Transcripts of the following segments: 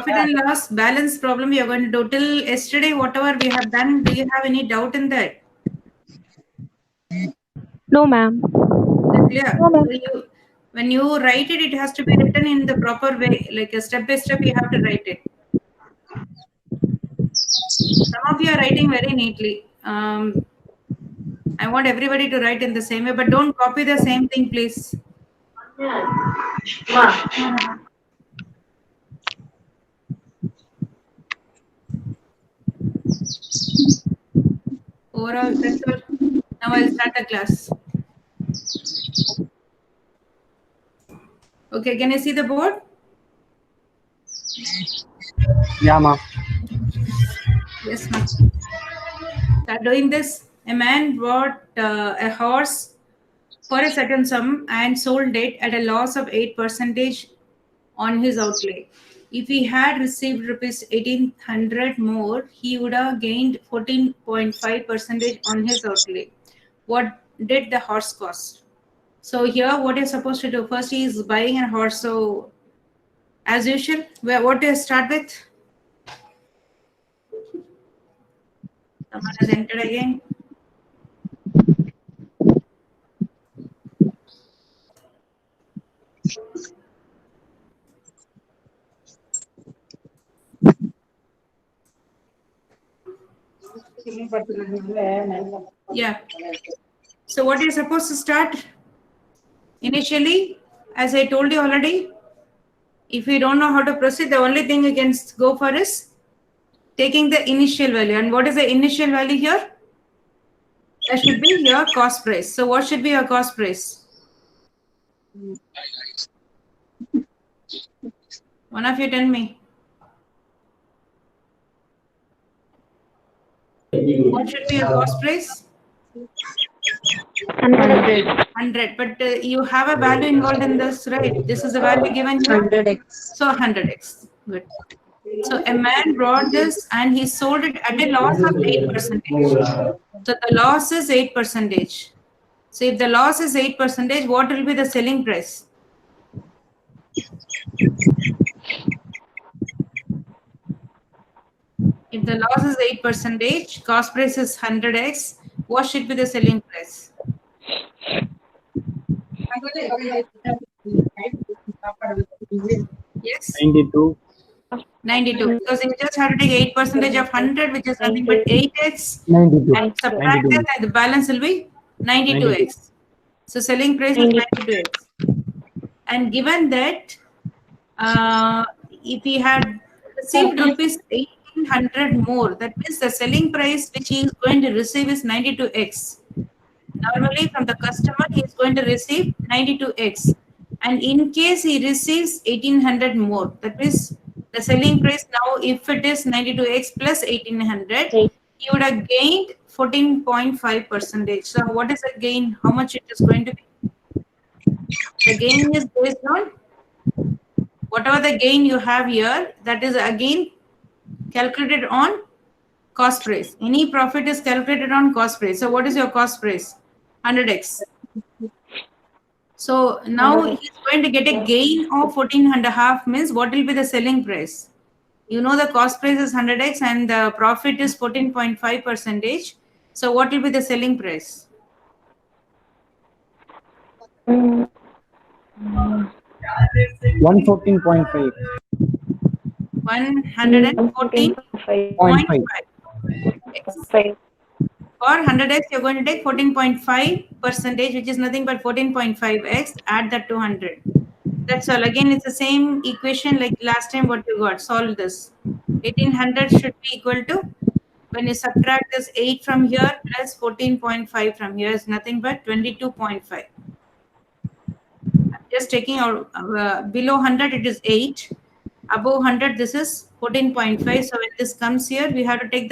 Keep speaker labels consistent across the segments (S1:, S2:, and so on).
S1: profit and loss balance problem we are going to do. Till yesterday, whatever we have done, do you have any doubt in that?
S2: No, ma'am.
S1: Clear?
S2: No, ma'am.
S1: So when you write it, it has to be written in the proper way, like a step by step. You have to write it. Some of you are writing very neatly. I want everybody to write in the same way, but don't copy the same thing, please. Overall, that's all. Now I'll start the class. Okay, can you see the board?
S3: Yeah, ma'am.
S1: Yes, ma'am. Start doing this. A man bought a horse for a certain sum and sold it at a loss of 8% on his outlay. If he had received rupees 1800 more, he would have gained 14.5% on his outlay. What did the horse cost? So here, what you're supposed to do first is buying a horse. So as usual, what do you start with? Someone has entered again. Yeah. So what you're supposed to start initially, as I told you already, if you don't know how to proceed, the only thing you can go for is taking the initial value. And what is the initial value here? That should be your cost price. So what should be your cost price? One of you tell me. What should be your cost price?
S2: 100.
S1: 100. But you have a value involved in this, right? This is the value given here.
S2: 100x.
S1: So 100x. Good. So a man brought this and he sold it at a loss of 8%. So the loss is 8%. So if the loss is 8%, what will be the selling price? If the loss is 8%, cost price is 100x, what should be the selling price? Yes?
S3: 92.
S1: 92. Because you just have to take 8% of 100, which is nothing but 8x,
S3: 92.
S1: and subtract that, and the balance will be 92x. So selling price is 92x. And given that, if he had received rupees 1800 more, that means the selling price which he is going to receive is 92x. Normally from the customer, he is going to receive 92x. And in case he receives 1800 more, that means the selling price now, if it is 92x plus 1800, he would have gained 14.5%. So what is the gain? How much it is going to be? The gain is based on whatever the gain you have here, that is again calculated on cost price. Any profit is calculated on cost price. So what is your cost price? 100x. So now he's going to get a gain of 14.5, means what will be the selling price? You know the cost price is 100x and the profit is 14.5%. So what will be the selling price?
S3: 114.5.
S1: 114.5. For 100x, you're going to take 14.5%, which is nothing but 14.5x. Add that to 100. That's all. Again, it's the same equation like last time what you got. Solve this. 1800 should be equal to, when you subtract this 8 from here plus 14.5 from here, is nothing but 22.5. I'm just taking out below 100, it is 8. Above 100, this is 14.5. So when this comes here, we have to take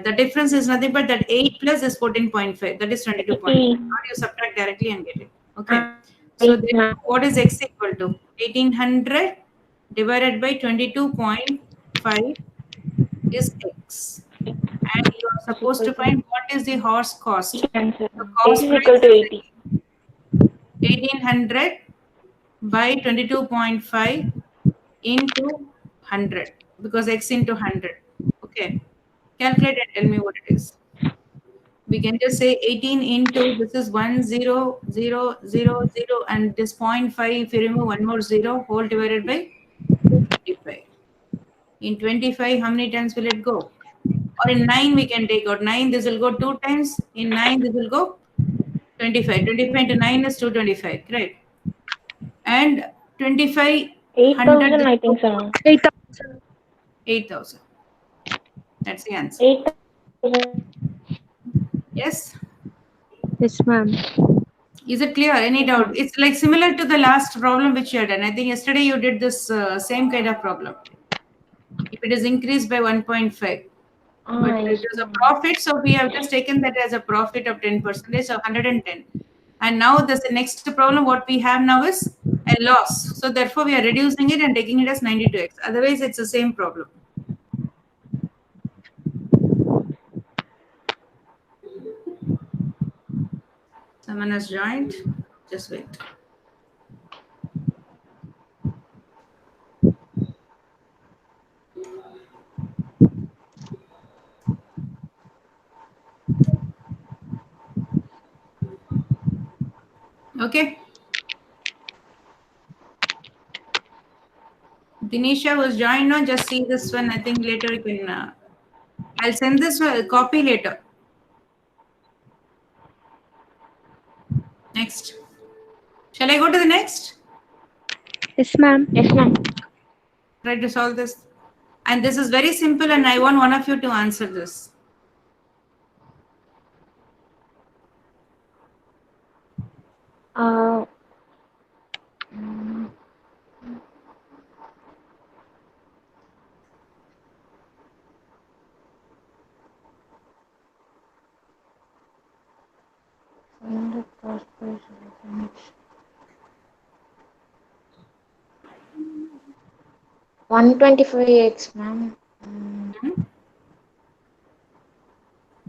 S1: the difference is nothing but that 8 plus is 14.5. That is 22.5. Or you subtract directly and get it. Okay. So then what is x equal to? 1800 divided by 22.5 is x. And you are supposed to find what is the horse cost. The cost
S2: X is
S1: price
S2: equal to 80.
S1: 1800 by 22.5 into 100 because x into 100. Okay. Calculate and tell me what it is. We can just say 18 into this is 1 0 0 0 0 and this 0.5 if you remove one more 0 whole divided by 225. In 25 how many times will it go? Or in 9 we can take out 9, this will go 2 times. In 9 this will go 25. 25 into 9 is 225, right? And 25
S2: 8,000,
S1: 100
S2: I think, sir.
S4: 8,000.
S1: 8,000. That's the answer.
S2: 8,000.
S1: Yes.
S4: Yes, ma'am.
S1: Is it clear? Any doubt? It's like similar to the last problem which you had done. I think yesterday you did this same kind of problem. If it is increased by 1.5, but it
S2: Yes,
S1: is a
S2: ma'am.
S1: profit, so we have just taken that as a profit of 10%, so 110. And now the next problem what we have now is a loss. So therefore we are reducing it and taking it as 92x. Otherwise it's the same problem. Someone has joined. Just wait. Okay. Dinisha was joined on. Just see this one. I think later you can. I'll send this copy later. Next. Shall I go to the next?
S4: Yes, ma'am.
S2: Yes, ma'am.
S1: Try to solve this. And this is very simple, and I want one of you to answer this.
S2: Uh, 125x, ma'am.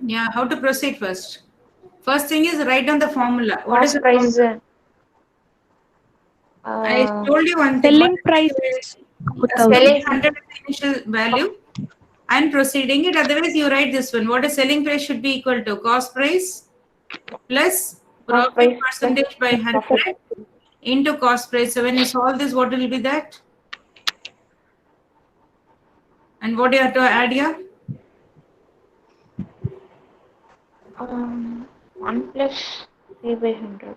S1: Yeah, how to proceed first? First thing is write down the formula. What is
S2: Cost
S1: the
S2: price?
S1: formula? I told you one thing.
S4: Selling price is
S2: Selling
S1: 100 is the initial value and proceeding it. Otherwise, you write this one. What is selling price should be equal to cost price plus
S2: Cost
S1: profit
S2: price
S1: percentage by 100
S2: profit.
S1: into cost price. So when you solve this, what will be that? And what do you have to add here?
S2: 1 plus 3 by 100.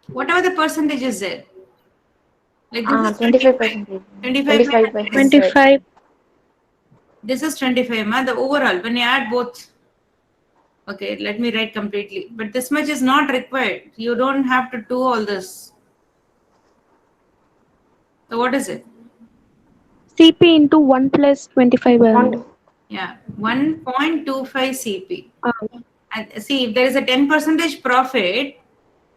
S1: Whatever the percentage is there. Like this is
S2: 25%.
S1: 25 by
S2: 25 by
S1: 100.
S4: 25.
S1: This is 25, ma. The overall, when you add both. Okay, let me write completely. But this much is not required. You don't have to do all this. So what is it?
S4: CP into 1 plus 25 by 100.
S1: Yeah, 1.25 CP.
S4: Ah,
S1: And see, if there is a 10% profit,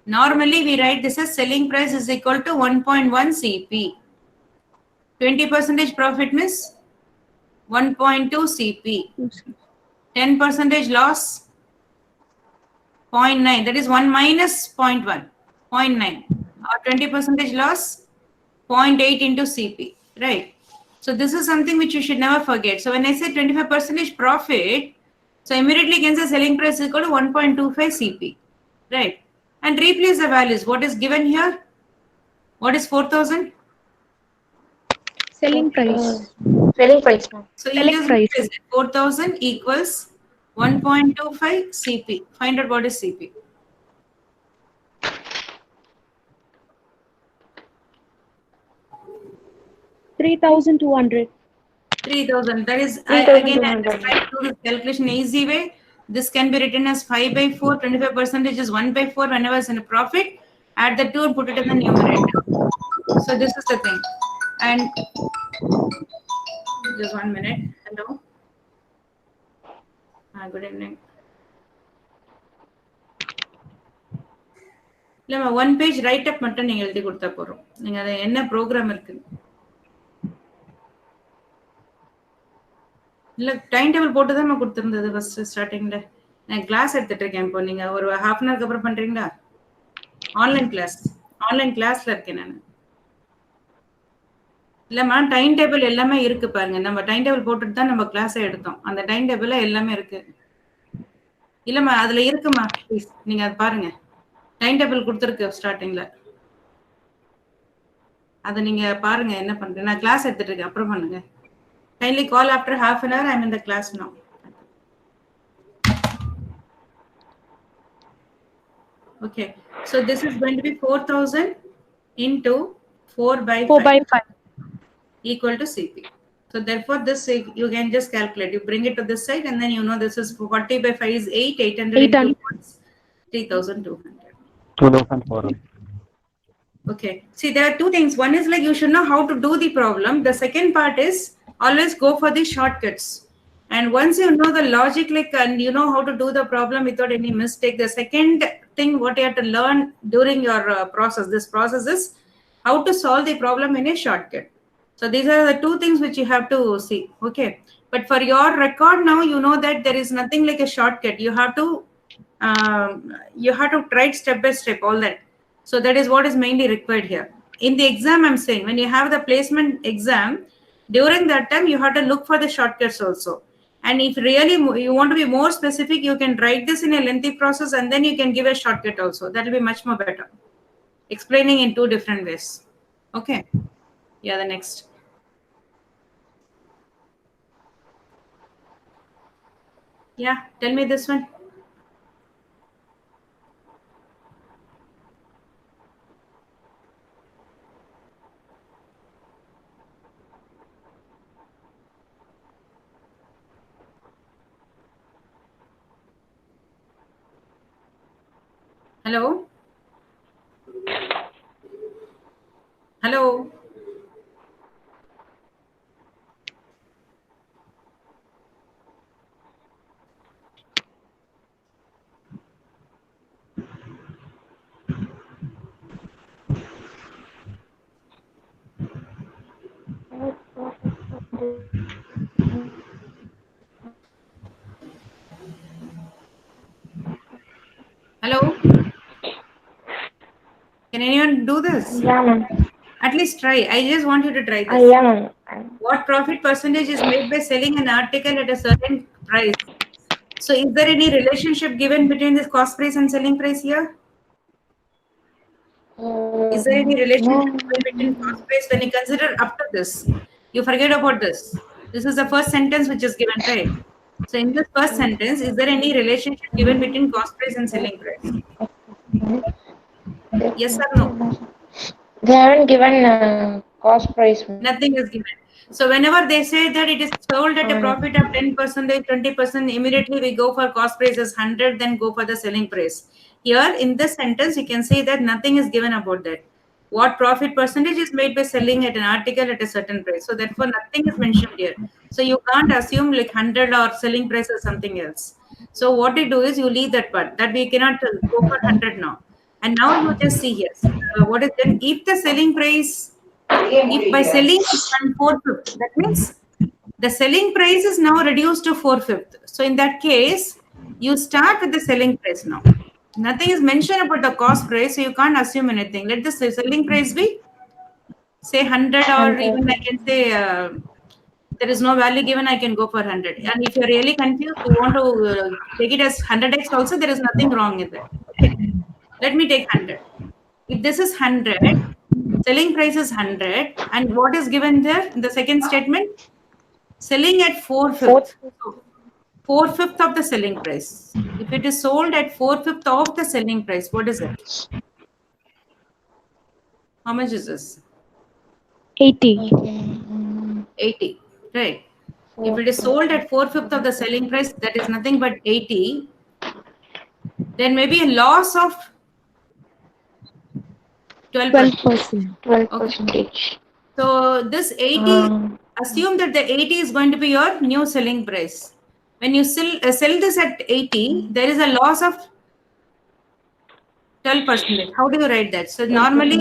S1: normally we write this as selling price is equal to 1.1 CP. 20% profit means 1.2 CP. 10% loss, 0.9. That is 1 minus 0.1, 0.9. Or 20% loss, 0.8 into CP, right? So this is something which you should never forget. So when I say 25% profit, so immediately you can say selling price is equal to 1.25 CP, right? And replace the values. What is given here? What is 4,000?
S4: selling price.
S2: Selling price, ma'am.
S1: So you
S4: Selling
S1: just
S4: price.
S1: replace it. 4,000 equals 1.25 CP. Find out what is CP.
S4: 3,200.
S1: 3,000. That is, again, I
S2: 3,200.
S1: just try to do this calculation easy way. This can be written as 5 by 4. 25% is 1 by 4. Whenever it's in a profit, add the 2 and put it in the numerator. So this is the thing. And just 1 minute. Hello. Good evening. இல்லைம்மா 1 page right அப் மட்டும் நீங்கள் எழுதி கொடுத்தா போகிறோம். நீங்கள் அதை என்ன program இருக்கு இல்லை டைம் டேபிள் போட்டு தான் நான் கொடுத்துருந்தது ஃபர்ஸ்ட் ஸ்டார்டிங்கில். நான் கிளாஸ் எடுத்துட்டு இருக்கேன். இப்போ நீங்கள் ஒரு ஹாஃப் அன் ஹவருக்கு அப்புறம் பண்ணுறீங்களா? ஆன்லைன் கிளாஸில் இருக்கேன் நான். இல்லம்மா டைம் டேபிள் எல்லாமே இருக்கு பாருங்க. நம்ம டைம் டேபிள் போட்டுட்டு தான் நம்ம கிளாஸை எடுத்தோம். அந்த டைம் டேபிள்ல எல்லாமே இருக்கு. இல்லம்மா அதுல இருக்குமா, ப்ளீஸ் நீங்க அதை பாருங்க. டைம் டேபிள் கொடுத்துருக்கு ஸ்டார்டிங்ல. அதை நீங்க பாருங்க என்ன பண்றேன். நான் கிளாஸ் எடுத்துட்டு இருக்கேன், அப்புறம் பண்ணுங்க. Kindly call after half an hour. I'm in the class now. Okay, so this is going to be 4,000 into 4 by
S4: 4 by
S1: 5
S4: 5.
S1: equal to CP. So therefore this you can just calculate. You bring it to this side and then you know this is 40 by 5 is 8. 800 into 1 is 3,200.
S3: 2,400.
S1: Okay. See, there are two things. One is like you should know how to do the problem. The second part is always go for the shortcuts. And once you know the logic, like, and you know how to do the problem without any mistake, the second thing what you have to learn during your process, this process is how to solve the problem in a shortcut. So these are the two things which you have to see. Okay. But for your record now, you know that there is nothing like a shortcut. You have to try step by step all that. So that is what is mainly required here. In the exam, I'm saying, when you have the placement exam, during that time, you have to look for the shortcuts also. And if really you want to be more specific, you can write this in a lengthy process and then you can give a shortcut also. That will be much more better. Explaining in two different ways. Okay. Yeah, the next. Yeah, tell me this one. Hello? Hello? Hello? Can anyone do this?
S2: Yeah, ma'am.
S1: At least try. I just want you to try this.
S2: Yeah, ma'am.
S1: What profit percentage is made by selling an article at a certain price? So is there any relationship given between this cost price and selling price here? Is there any relationship given between cost price when you consider up to this? You forget about this. This is the first sentence which is given, right? So in this first sentence, is there any relationship given between cost price and selling price? Yes or no?
S2: They haven't given cost price.
S1: Nothing is given. So whenever they say that it is sold at a profit of 10%, 20%, immediately we go for cost price as 100, then go for the selling price. Here in this sentence, you can see that nothing is given about that. What profit percentage is made by selling at an article at a certain price. So therefore, nothing is mentioned here. So you can't assume like 100 or selling price or something else. So what you do is you leave that part, that we cannot go for 100 now. And now you just see here, what is then if the selling price, if by selling is 4/5, that means the selling price is now reduced to 4/5. So in that case, you start with the selling price now. Nothing is mentioned about the cost price, so you can't assume anything. Let the selling price be, say 100, or even I can say there is no value given, I can go for 100. And if you're really confused, you want to take it as 100x also, there is nothing wrong with that. Okay. Let me take 100. If this is 100, selling price is 100, and what is given there in the second statement? Selling at 4/5. 4/5 of the selling price. If it is sold at 4/5 of the selling price, what is it? How much is this?
S4: 80.
S1: 80, right? If it is sold at 4/5 of the selling price, that is nothing but 80. Then maybe a loss of 12%.
S2: 12%.
S1: So this 80, assume that the 80 is going to be your new selling price. When you sell this at 80, there is a loss of 12%. How do you write that? So normally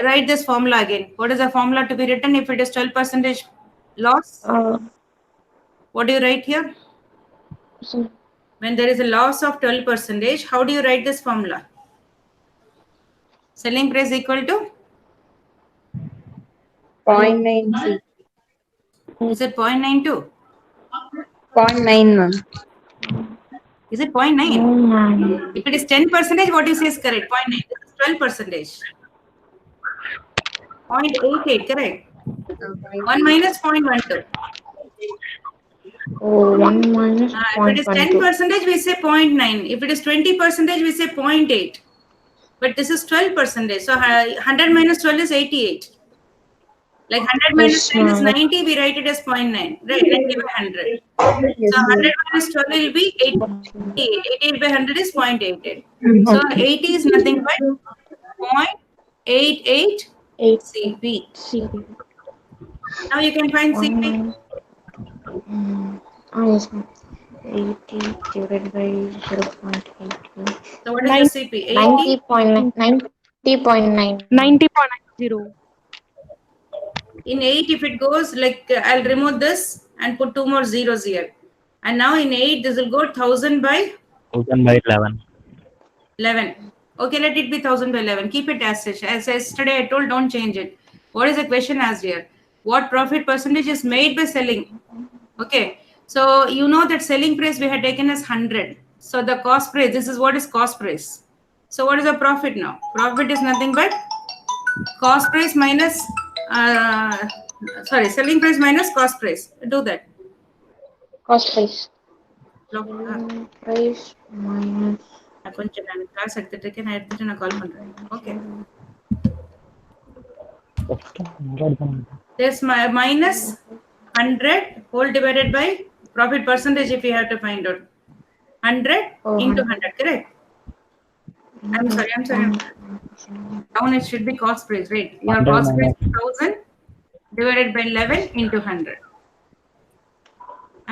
S1: write this formula again. What is the formula to be written if it is 12% loss? What do you write here? When there is a loss of 12%, how do you write this formula? Selling price equal to
S5: 0.9 C.
S1: Is it 0.92?
S5: 0.9, ma'am.
S1: Is it 0.9?
S2: Oh my.
S1: If it is 10%, what you say is correct. 0.9. This is 12%. 0.88, correct. 1 minus 0.12.
S2: Oh, 1 minus
S1: If it is
S2: 0.12.
S1: 10%, we say 0.9. If it is 20%, we say 0.8. But this is 12%. So 100 minus 12 is 88. Like 100 minus 10 is 90, we write it as 0.9. Right, and give 100.
S5: Yes,
S1: So 100
S5: ma'am.
S1: minus 12 will be 88. 88 by 100 is 0.88. So 80 is nothing but 0.88
S2: 8
S1: CP.
S2: CP.
S1: Now you can find CP.
S2: Oh, yes, ma'am. 80 divided by 0.88.
S1: So what is the CP? 80.
S2: 90.9. 90.9.
S4: 90.90.
S1: In 8, if it goes like, I'll remove this and put 2 more zeros here. And now in 8, this will go 1000 by
S6: 1000 by 11.
S1: 11. Okay, let it be 1000 by 11. Keep it as such. As yesterday I told, don't change it. What is the question asked here? What profit percentage is made by selling? Okay, so you know that selling price we had taken as 100. So the cost price, this is what is cost price. So what is the profit now? Profit is nothing but cost price minus, selling price minus cost price. Do that.
S2: Cost price.
S1: Selling
S2: Price minus.
S1: கொஞ்சம் நான் class எடுத்துட்டு இருக்கேன் நான் எடுத்துட்டு நான் கால் பண்றேன் okay this minus 100 whole divided by profit percentage if you have to find out 100 into 100 correct I'm sorry down it should be cost price right your cost price is 1000 divided by 11 into 100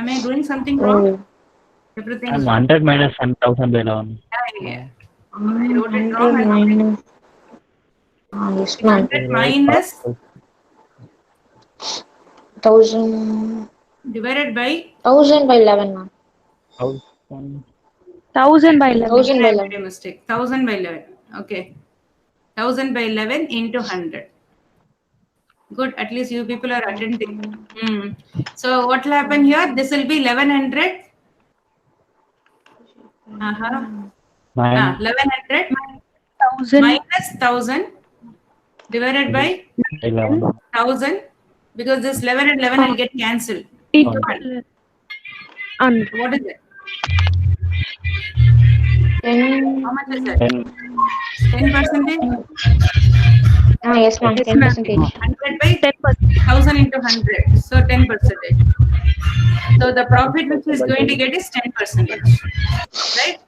S1: am I doing something wrong everything
S6: I'm 100 minus 1000 by 11.
S1: Yeah. I wrote it wrong.
S2: Minus. Yes, ma'am.
S1: 100 minus
S2: 1000.
S1: divided by
S2: 1000 by 11, ma'am.
S6: 1000.
S4: 1000 by 11.
S2: 1000 by
S1: I
S2: 11.
S1: made a mistake. 1000 by 11. Okay. 1000 by 11 into 100. Good. At least you people are attending. So what will happen here? This will be 1100. 1100
S4: 1000
S1: minus 1000 divided by 1000 because this 11 and 11 will get cancelled.
S4: into and
S1: What is it?
S2: 10.
S1: How much is it? 10%?
S2: Yes, ma'am. 10%.
S1: 100 by
S4: 10%.
S1: 1000 into 100. So 10%. So the profit which is going to get is 10%. Right?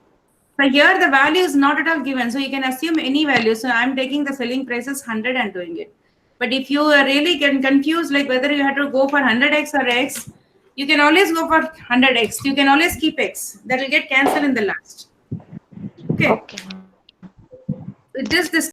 S1: So here the value is not at all given. So you can assume any value. So I'm taking the selling price as 100 and doing it. But if you are really get confused like whether you have to go for 100x or x, you can always go for 100x. You can always keep x. That will get cancelled in the last. Okay.
S2: Okay.
S1: With this